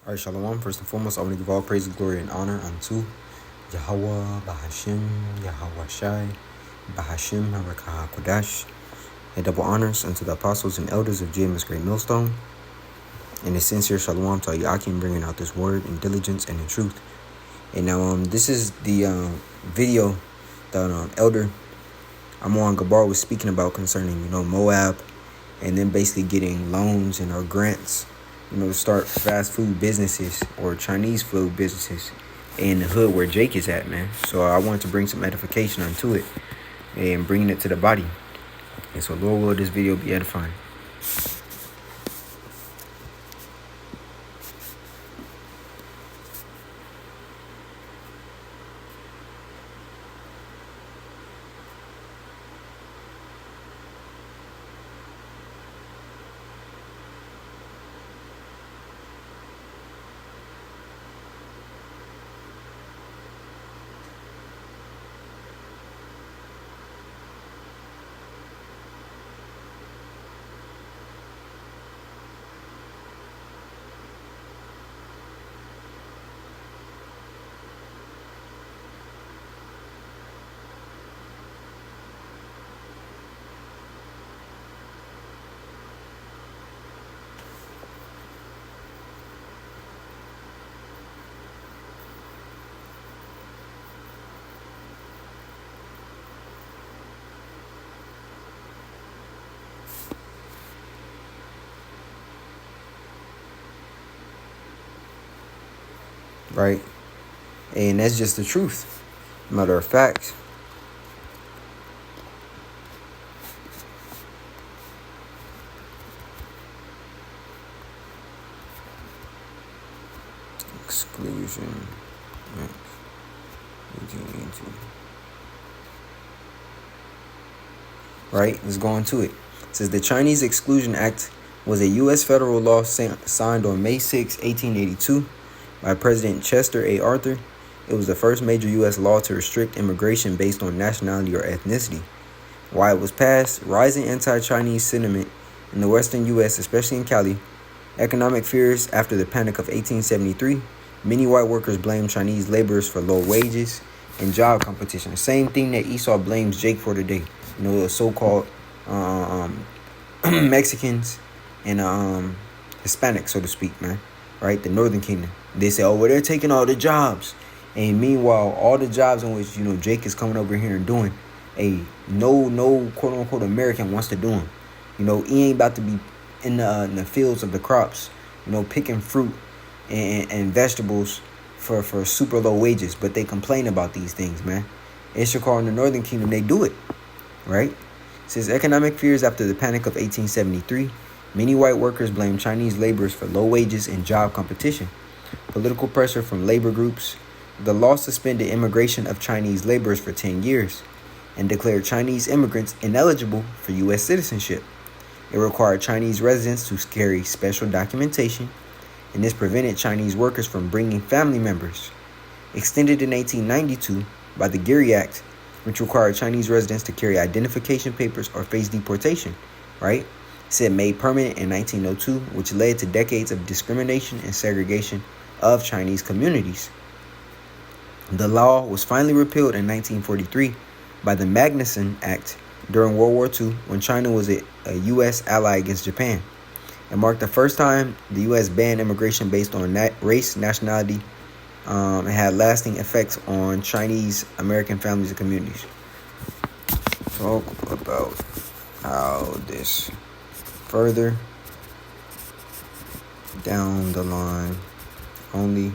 All right, Shalom. First and foremost, I want to give all praise, glory, and honor unto Yahweh, Bahashim, Yahweh Shai, Bahashim, Harakah Kodash, and double honors unto the apostles and elders of JMS Great Millstone, and a sincere Shalom to Yakim bringing out this word in diligence and in truth. And now, this is the video that Elder Amon Gabar was speaking about concerning, Moab, and then basically getting loans and or grants, to start fast food businesses or Chinese food businesses in the hood where Jake is at, man. So I wanted to bring some edification onto it and bringing it to the body. And so Lord will this video be edifying. Right? And that's just the truth. Matter of fact, exclusion. Right? Let's go on to it. It says the Chinese Exclusion Act was a U.S. federal law signed on May 6, 1882 by President Chester A. Arthur. It was the first major U.S. law to restrict immigration based on nationality or ethnicity. Why it was passed: rising anti-Chinese sentiment in the western U.S., especially in Cali, economic fears after the Panic of 1873, many white workers blamed Chinese laborers for low wages and job competition. The same thing that Esau blames Jake for today. The so-called Mexicans and Hispanics, so to speak, man. Right? The Northern Kingdom. They say, oh, well, they're taking all the jobs. And meanwhile, all the jobs in which, Jake is coming over here and doing, no quote-unquote American wants to do them. He ain't about to be in the fields of the crops, picking fruit and vegetables for super low wages. But they complain about these things, man. Issachar in the Northern Kingdom, they do it. Right? It says economic fears after the Panic of 1873. Many white workers blame Chinese laborers for low wages and job competition. Political pressure from labor groups. The law suspended immigration of Chinese laborers for 10 years and declared Chinese immigrants ineligible for U.S. citizenship. It required Chinese residents to carry special documentation, and this prevented Chinese workers from bringing family members. Extended in 1892 by the Geary Act, which required Chinese residents to carry identification papers or face deportation, right? It said made permanent in 1902, which led to decades of discrimination and segregation of Chinese communities. The law was finally repealed in 1943 by the Magnuson Act during World War II, when China was a U.S. ally against Japan. It marked the first time the U.S. banned immigration based on race, nationality, and had lasting effects on Chinese American families and communities. Talk about how this further down the line only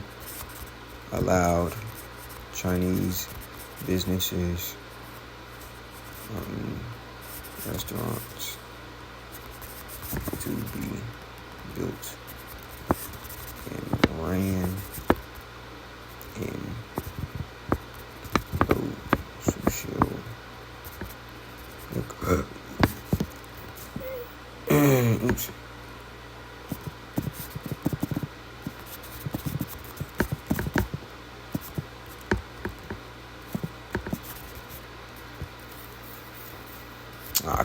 allowed Chinese businesses, restaurants to be built and ran in low social oops.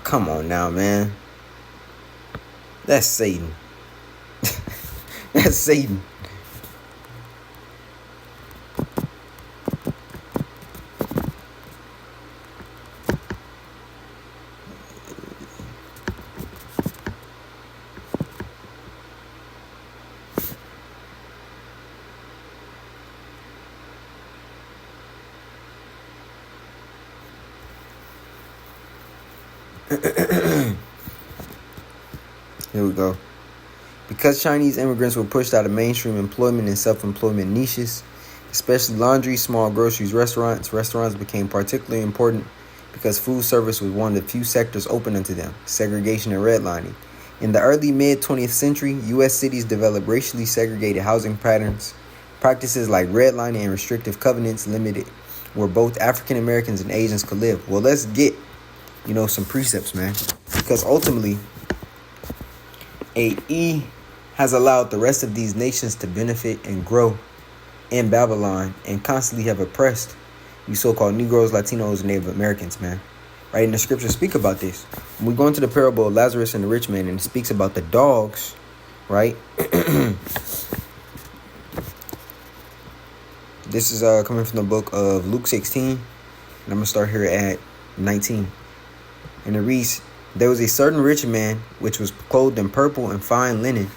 Come on now, man. That's Satan. That's Satan. Here we go. Because Chinese immigrants were pushed out of mainstream employment and self-employment niches, especially laundry, small groceries, restaurants became particularly important because food service was one of the few sectors open unto them, segregation and redlining. In the early mid-20th century, U.S. cities developed racially segregated housing patterns. Practices like redlining and restrictive covenants limited where both African Americans and Asians could live. Well, let's get, some precepts, man. Because ultimately, AE has allowed the rest of these nations to benefit and grow in Babylon and constantly have oppressed you so-called Negroes, Latinos, and Native Americans, man. Right? And the scriptures speak about this. When we go into the parable of Lazarus and the rich man, and it speaks about the dogs, right? This is coming from the book of Luke 16, and I'm going to start here at 19. And it reads, "There was a certain rich man which was clothed in purple and fine linen,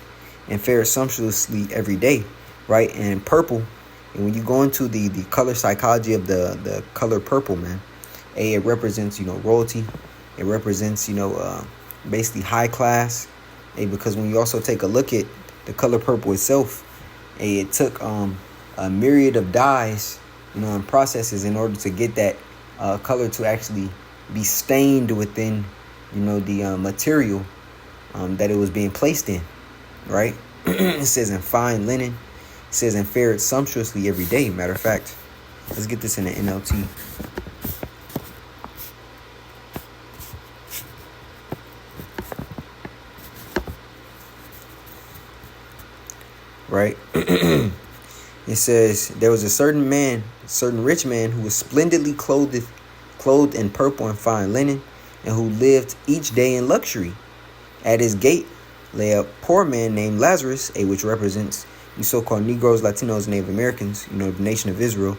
and fared sumptuously every day," right? And purple, and when you go into the color psychology of the color purple, man, it represents, royalty. It represents, basically high class. Because when you also take a look at the color purple itself, it took a myriad of dyes, and processes in order to get that color to actually be stained within, the material that it was being placed in, right? It says in fine linen. It says and fared sumptuously every day. Matter of fact, let's get this in the NLT. Right? It says, "There was a certain rich man, who was splendidly clothed in purple and fine linen, and who lived each day in luxury. At his gate lay a poor man named Lazarus," which represents you so-called Negroes, Latinos, and Native Americans, the nation of Israel,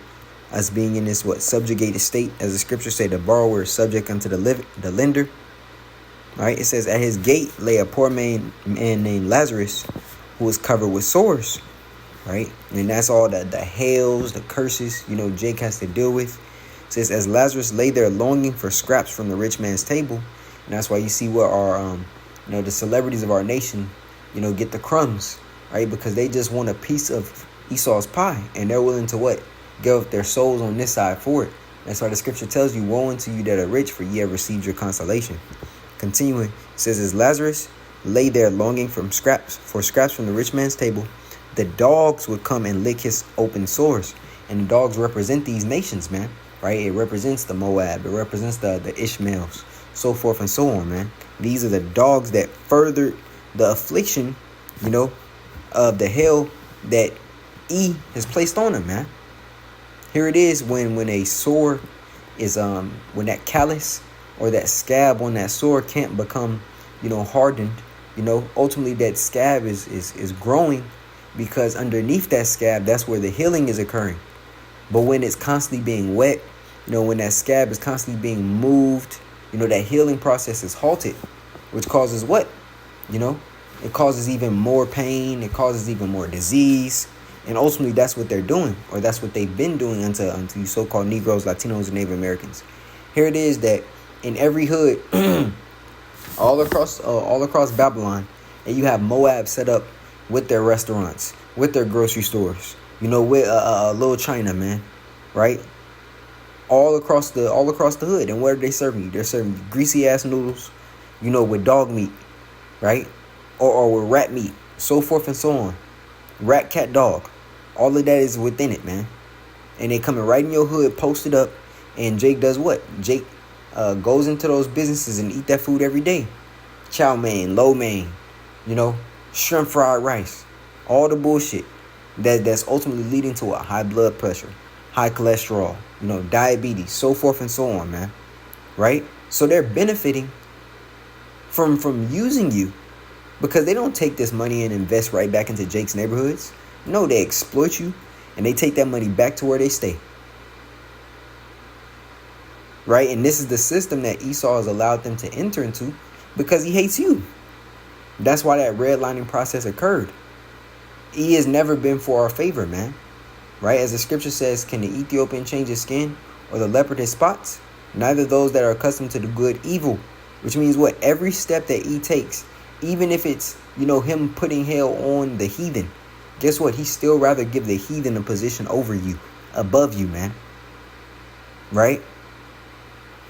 us being in this subjugated state, as the scriptures say, the borrower is subject unto the lender. Right? It says, "At his gate lay a poor man named Lazarus, who was covered with sores." Right? And that's all the hails, the curses, Jake has to deal with. It says, "As Lazarus lay there longing for scraps from the rich man's table," and that's why you see where our, the celebrities of our nation, get the crumbs, right? Because they just want a piece of Esau's pie, and they're willing to what? Give up their souls on this side for it. That's why the scripture tells you, "Woe unto you that are rich, for ye have received your consolation." Continuing, it says, "As Lazarus lay there longing for scraps from the rich man's table, the dogs would come and lick his open sores." And the dogs represent these nations, man. Right? It represents the Moab. It represents the Ishmaels, so forth and so on, man. These are the dogs that furthered the affliction, of the hell that E has placed on them, man. Here it is when a sore is when that callus or that scab on that sore can't become, hardened. Ultimately that scab is growing, because underneath that scab, that's where the healing is occurring. But when it's constantly being wet, when that scab is constantly being moved, that healing process is halted, which causes what? It causes even more pain. It causes even more disease. And ultimately, that's what they're doing, or that's what they've been doing unto you so-called Negroes, Latinos, and Native Americans. Here it is that in every hood, all across Babylon, and you have Moab set up with their restaurants, with their grocery stores, with little China, man, right? All across the hood. And what are they serving you? They're serving you greasy ass noodles, with dog meat, right? Or with rat meat, so forth and so on. Rat, cat, dog. All of that is within it, man. And they coming right in your hood, posted up. And Jake does what? Jake goes into those businesses and eat that food every day. Chow mein, lo mein, shrimp fried rice. All the bullshit that's ultimately leading to a high blood pressure, high cholesterol, diabetes, so forth and so on, man. Right? So they're benefiting from using you, because they don't take this money and invest right back into Jake's neighborhoods. No, they exploit you, and they take that money back to where they stay. Right? And this is the system that Esau has allowed them to enter into, because he hates you. That's why that redlining process occurred. He has never been for our favor, man. Right? As the scripture says, "Can the Ethiopian change his skin, or the leopard his spots? Neither those that are accustomed to the good evil, Which means what? Every step that he takes, even if it's, him putting hell on the heathen, guess what? He still rather give the heathen a position over you, above you, man. Right?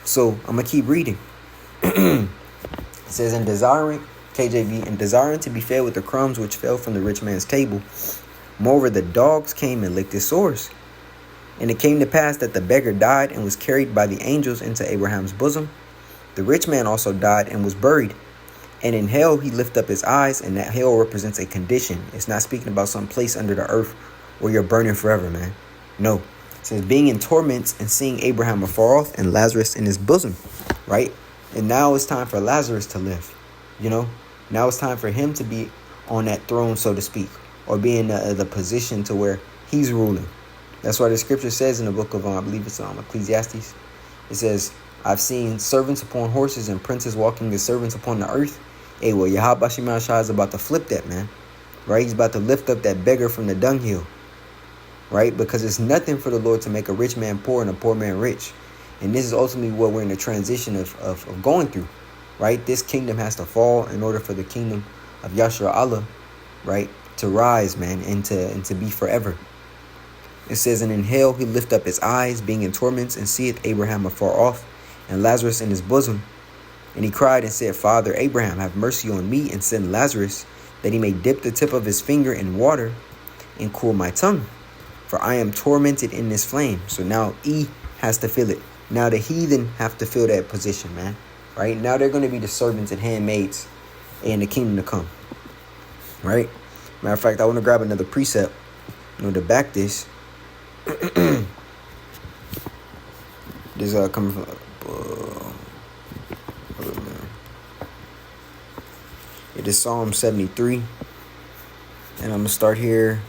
So I'm going to keep reading. It says, in desiring, KJV, in desiring to be fed with the crumbs which fell from the rich man's table, moreover, the dogs came and licked his sores. And it came to pass that the beggar died and was carried by the angels into Abraham's bosom. The rich man also died and was buried. And in hell he lifted up his eyes, and that hell represents a condition. It's not speaking about some place under the earth where you're burning forever, man. No. It says, being in torments and seeing Abraham afar off and Lazarus in his bosom, right? And now it's time for Lazarus to live, Now it's time for him to be on that throne, so to speak, or be in the position to where he's ruling. That's why the scripture says in the book of, I believe it's Ecclesiastes, it says, I've seen servants upon horses and princes walking as servants upon the earth. Hey, well, Yahweh Shema Shai is about to flip that, man. Right? He's about to lift up that beggar from the dunghill. Right? Because it's nothing for the Lord to make a rich man poor and a poor man rich. And this is ultimately what we're in the transition of going through. Right? This kingdom has to fall in order for the kingdom of Yahshua Allah, right, to rise, man, and to be forever. It says, and in hell he lift up his eyes, being in torments, and seeth Abraham afar off, and Lazarus in his bosom. And he cried and said, Father Abraham, have mercy on me, and send Lazarus, that he may dip the tip of his finger in water, and cool my tongue. For I am tormented in this flame. So now he has to feel it. Now the heathen have to fill that position, man. Right? Now they're going to be the servants and handmaids in the kingdom to come. Right? Matter of fact, I want to grab another precept, to back this. This coming from it is Psalm 73, and I'm gonna start here.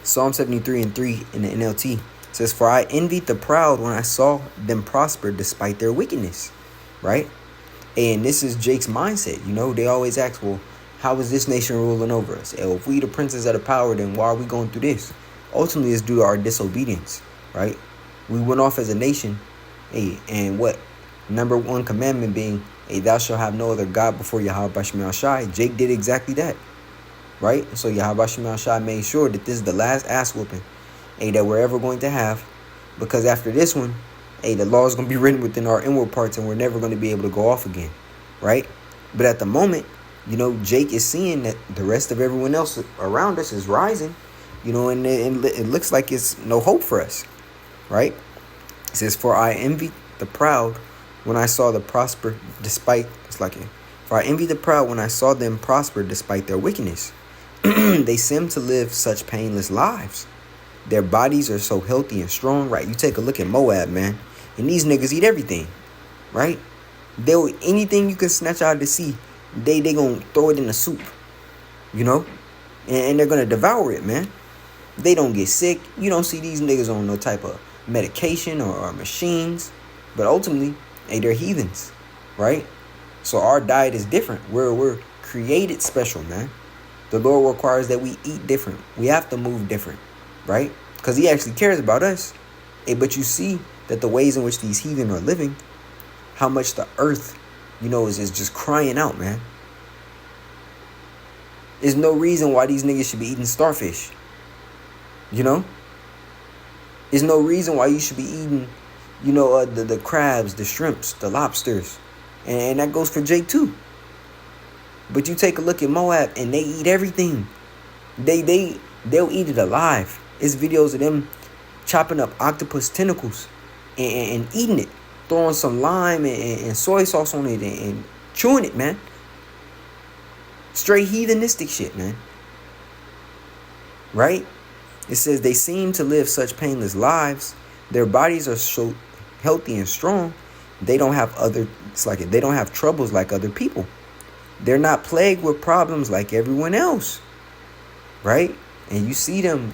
Psalm 73 and 3 in the NLT says, for I envied the proud when I saw them prosper despite their wickedness. Right? And this is Jake's mindset. They always ask, well, how is this nation ruling over us? If we the princes of the power, then why are we going through this? Ultimately, it's due to our disobedience, right? We went off as a nation, and what? Number one commandment being, thou shalt have no other God before Yahweh Bashmi Shai. Jake did exactly that, right? So Yahweh Bashmi Shai made sure that this is the last ass whooping, that we're ever going to have, because after this one, the law is going to be written within our inward parts, and we're never going to be able to go off again, right? But at the moment, Jake is seeing that the rest of everyone else around us is rising, and it looks like it's no hope for us, right? It says, for I envy the proud when I saw the prosper for I envy the proud when I saw them prosper despite their wickedness. They seem to live such painless lives. Their bodies are so healthy and strong, right? You take a look at Moab, man, and these niggas eat everything, right? They'll anything you can snatch out of the sea, they gonna throw it in the soup, and they're gonna devour it, man. They don't get sick. You don't see these niggas on no type of medication or machines, but ultimately, they're heathens, right? So our diet is different. We're created special, man. The Lord requires that we eat different. We have to move different, right? Because he actually cares about us. But you see that the ways in which these heathen are living, how much the earth, is just crying out, man. There's no reason why these niggas should be eating starfish. There's no reason why you should be eating, the crabs, the shrimps, the lobsters. And that goes for Jake too. But you take a look at Moab and they eat everything. They'll eat it alive. It's videos of them chopping up octopus tentacles and eating it. Throwing some lime and soy sauce on it and chewing it, man. Straight heathenistic shit, man. Right? It says they seem to live such painless lives. Their bodies are so healthy and strong. They don't have they don't have troubles like other people. They're not plagued with problems like everyone else. Right? And you see them,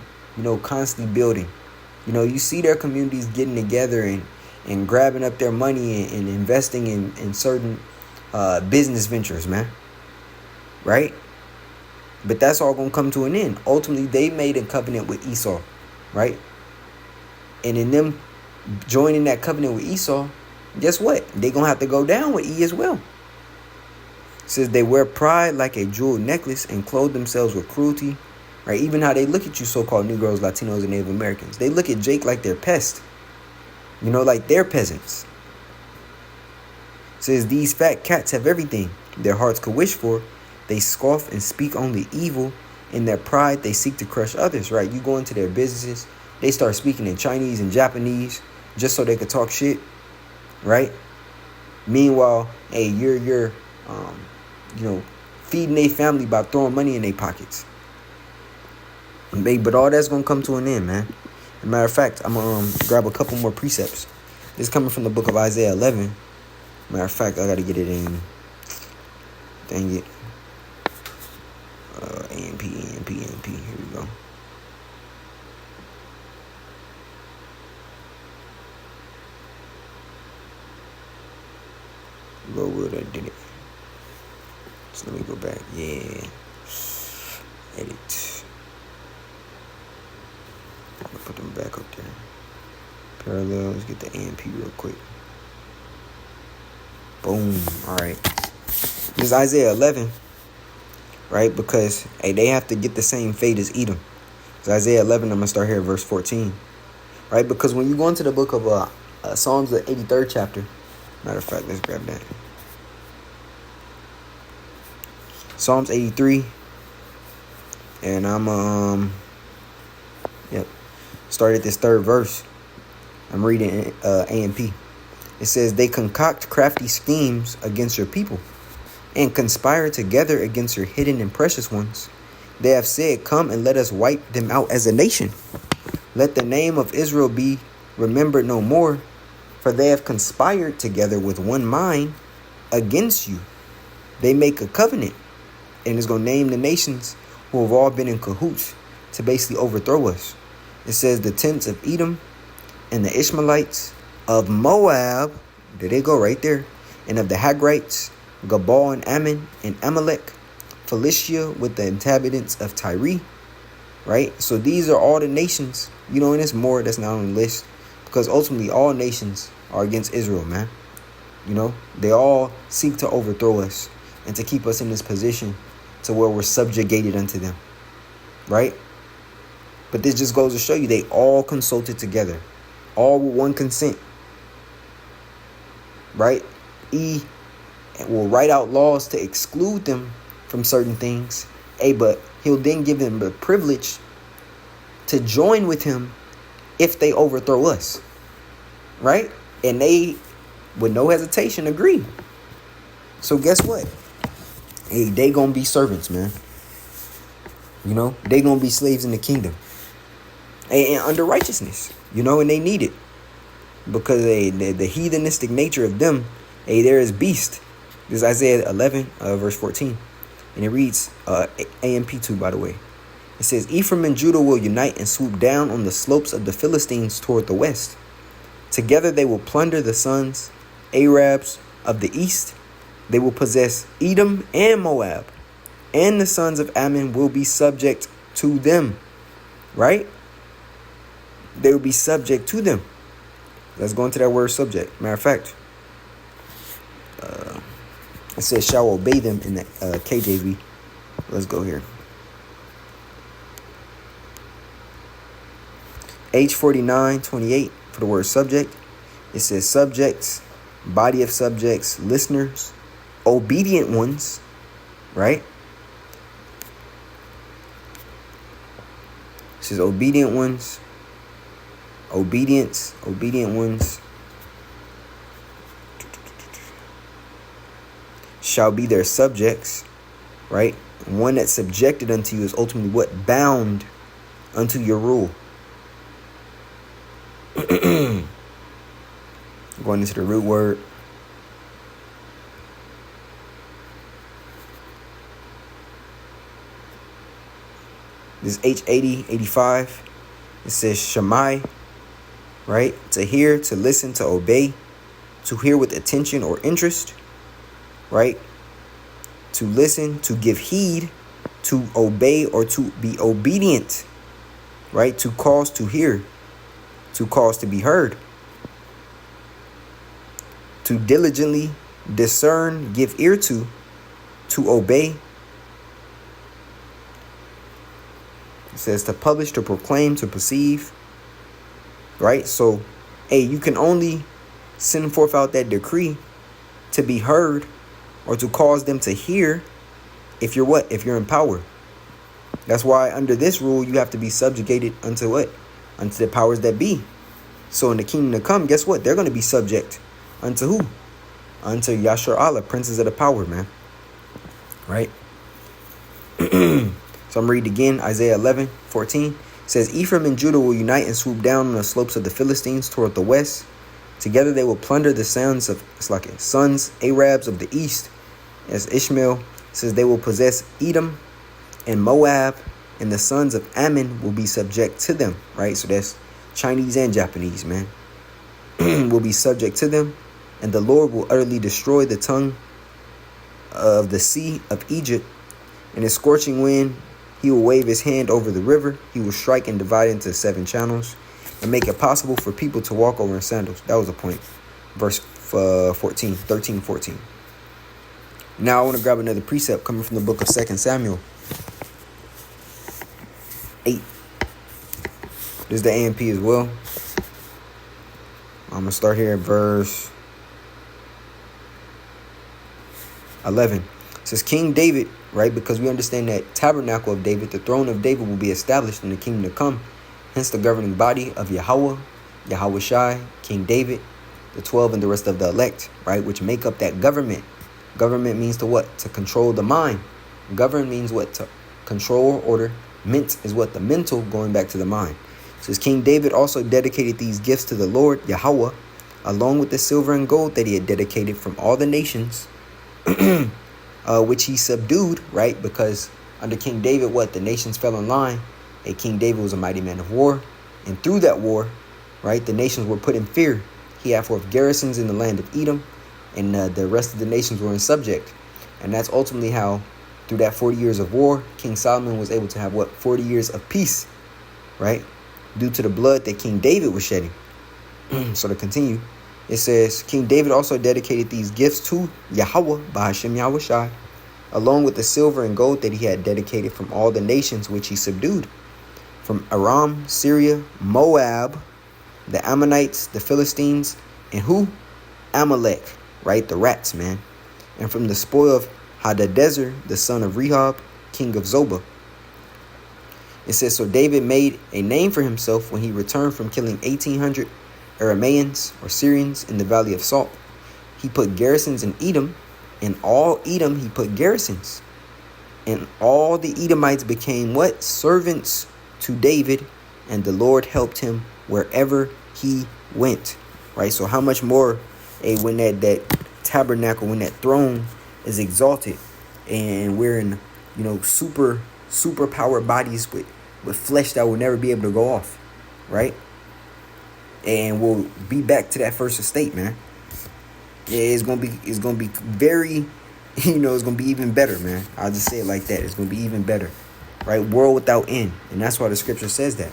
constantly building. You see their communities getting together and grabbing up their money and investing in certain business ventures, man. Right? But that's all going to come to an end. Ultimately, they made a covenant with Esau, right? And in them joining that covenant with Esau, guess what? They're going to have to go down with E as well. It says they wear pride like a jeweled necklace and clothe themselves with cruelty. Right? Even how they look at you so-called Negroes, Latinos, and Native Americans. They look at Jake like they're pests. You know, like they're peasants. It says these fat cats have everything their hearts could wish for. They scoff and speak only evil. In their pride, they seek to crush others, right? You go into their businesses, they start speaking in Chinese and Japanese just so they could talk shit, right? Meanwhile, hey, you're feeding their family by throwing money in their pockets. But all that's gonna come to an end, man. As a matter of fact, I'm gonna grab a couple more precepts. This is coming from the book of Isaiah 11. Matter of fact, I gotta get it in. Dang it. AMP. Here we go. Lord, I did it. So let me go back. Yeah. Edit. I'll put them back up there. Parallels. Get the AMP real quick. Boom. All right. This is Isaiah 11. Right? Because, hey, they have to get the same fate as Edom. It's Isaiah 11, I'm going to start here at verse 14. Right? Because when you go into the book of Psalms, the 83rd chapter. Matter of fact, let's grab that. Psalms 83. And I'm, started this third verse. I'm reading AMP. It says, they concoct crafty schemes against your people and conspire together against your hidden and precious ones. They have said, come and let us wipe them out as a nation. Let the name of Israel be remembered no more, for they have conspired together with one mind against you. They make a covenant, and it's going to name the nations who have all been in cahoots to basically overthrow us. It says the tents of Edom and the Ishmaelites of Moab, there they go right there, and of the Hagrites, Gabal and Ammon and Amalek, Philistia with the inhabitants of Tyre, right? So these are all the nations, and there's more that's not on the list, because ultimately all nations are against Israel, man. They all seek to overthrow us and to keep us in this position to where we're subjugated unto them, right? But this just goes to show you they all consulted together, all with one consent, right? Will write out laws to exclude them from certain things. But he'll then give them the privilege to join with him if they overthrow us. Right? And they, with no hesitation, agree. So guess what? Hey, they gonna be servants, man. They gonna be slaves in the kingdom. And under righteousness. And they need it. Because the heathenistic nature of them, there is beast. This is Isaiah 11, verse 14. And it reads, AMP2, by the way. It says, Ephraim and Judah will unite and swoop down on the slopes of the Philistines toward the west. Together they will plunder the sons, Arabs of the east. They will possess Edom and Moab. And the sons of Ammon will be subject to them. Right? They will be subject to them. Let's go into that word subject. Matter of fact, it says shall obey them in the KJV. Let's go here. H49:28 for the word subject. It says subjects, body of subjects, listeners, obedient ones, right? It says obedient ones, obedient ones. Shall be their subjects, right? One that's subjected unto you is ultimately what? Bound unto your rule. Going into the root word. This H80:85. It says Shammai, right? To hear, to listen, to obey, to hear with attention or interest, right? To listen, to give heed, to obey, or to be obedient, right? To cause to hear. to cause to be heard, to diligently discern, give ear to obey. It says to publish, to proclaim, to perceive. Right? So, hey, you can only send forth out that decree to be heard or to cause them to hear if you're what? If you're in power. That's why under this rule, you have to be subjugated unto what? Unto the powers that be. So in the kingdom to come, guess what? They're going to be subject unto who? Unto Yashar Allah, princes of the power, man. Right? So I'm reading again, Isaiah 11:14. Says, Ephraim and Judah will unite and swoop down on the slopes of the Philistines toward the west. Together they will plunder the sons, Arabs of the east. As Ishmael says, they will possess Edom and Moab, and the sons of Ammon will be subject to them. Right? So that's Chinese and Japanese, man. Will be subject to them. And the Lord will utterly destroy the tongue of the sea of Egypt. In a scorching wind, he will wave his hand over the river. He will strike and divide into 7 channels and make it possible for people to walk over in sandals. That was the point. Verse 13-14. Now I want to grab another precept coming from the book of 2 Samuel 8. This is the AMP as well. I'm going to start here at verse 11. It says, King David, right? Because we understand that tabernacle of David, the throne of David, will be established in the kingdom to come. Hence the governing body of Yahweh, Yahweh Shai, King David, the 12 and the rest of the elect, right? Which make up that government. Government means to what? To control the mind. Govern means what? To control or order. Mint is what? The mental, going back to the mind. It says, King David also dedicated these gifts to the Lord, Yahweh, along with the silver and gold that he had dedicated from all the nations, which he subdued, right? Because under King David, what? The nations fell in line. And King David was a mighty man of war. And through that war, right, the nations were put in fear. He had forth garrisons in the land of Edom. And the rest of the nations were in subject. And that's ultimately how, through that 40 years of war, King Solomon was able to have, what? 40 years of peace, right? Due to the blood that King David was shedding. So to continue, it says, King David also dedicated these gifts to Yahweh, by Hashem Yahweh Shai, along with the silver and gold that he had dedicated from all the nations which he subdued. From Aram, Syria, Moab, the Ammonites, the Philistines, and who? Amalek, right? The rats, man. And from the spoil of Hadadezer, the son of Rehob, king of Zobah. It says, so David made a name for himself when he returned from killing 1,800 Arameans or Syrians in the Valley of Salt. He put garrisons in Edom. In all Edom he put garrisons. And all the Edomites became what? Servants to David. And the Lord helped him wherever he went. Right? So how much more when that tabernacle, when that throne is exalted, and we're in, super powered bodies with flesh that will never be able to go off, right? And we'll be back to that first estate, man. Yeah, it's gonna be very, it's gonna be even better, man. I'll just say it like that. It's gonna be even better, right? World without end, and that's why the scripture says that,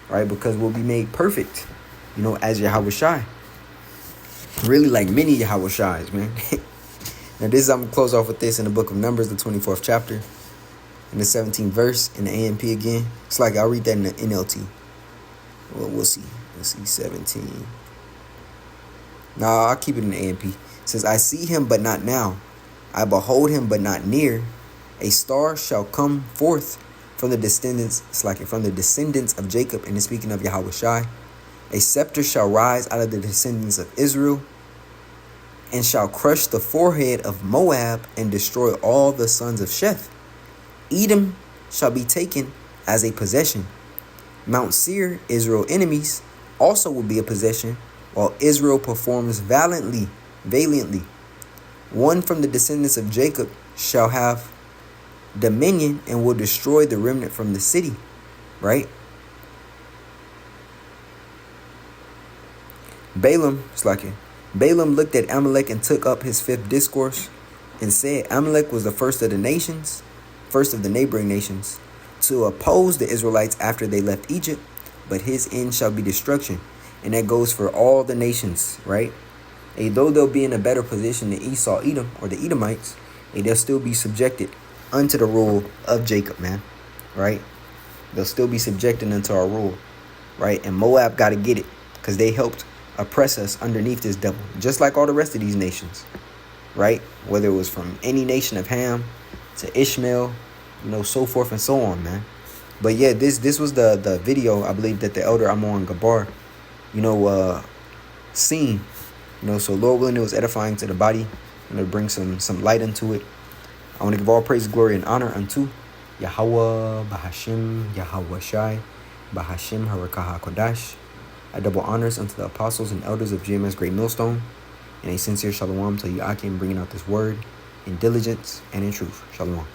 right? Because we'll be made perfect, as Yahweh Shai. Really, like many Yahweh Shais, man. Now, I'm going to close off with this in the book of Numbers, the 24th chapter, in the 17th verse, in the AMP again. It's like I'll read that in the NLT. Well, we'll see. Let's see, 17. No, I'll keep it in the AMP. It says, I see him, but not now. I behold him, but not near. A star shall come forth from the descendants, from the descendants of Jacob, and it's speaking of Yahweh Shai. A scepter shall rise out of the descendants of Israel, and shall crush the forehead of Moab, and destroy all the sons of Sheth. Edom shall be taken as a possession. Mount Seir, Israel's enemies, also will be a possession, while Israel performs valiantly. One from the descendants of Jacob shall have dominion, and will destroy the remnant from the city. Right? Balaam looked at Amalek and took up his 5th discourse and said, Amalek was the first of the neighboring nations, to oppose the Israelites after they left Egypt, but his end shall be destruction. And that goes for all the nations, right? Though they'll be in a better position than Esau, Edom, or the Edomites, they'll still be subjected unto the rule of Jacob, man, right? They'll still be subjected unto our rule, right? And Moab got to get it because they helped oppress us underneath this devil, just like all the rest of these nations, right? Whether it was from any nation of Ham to Ishmael, so forth and so on, man. But yeah, this was the video, I believe, that the elder Amon Gabar, seen. So Lord willing, it was edifying to the body, bring some light into it. I want to give all praise, glory, and honor unto Yahweh, Bahashim, Yahweh Shai, Bahashim, Harakah HaKodash. I double honors unto the apostles and elders of GMS Great Millstone, and a sincere shalom to Yakim, bringing out this word in diligence and in truth. Shalom.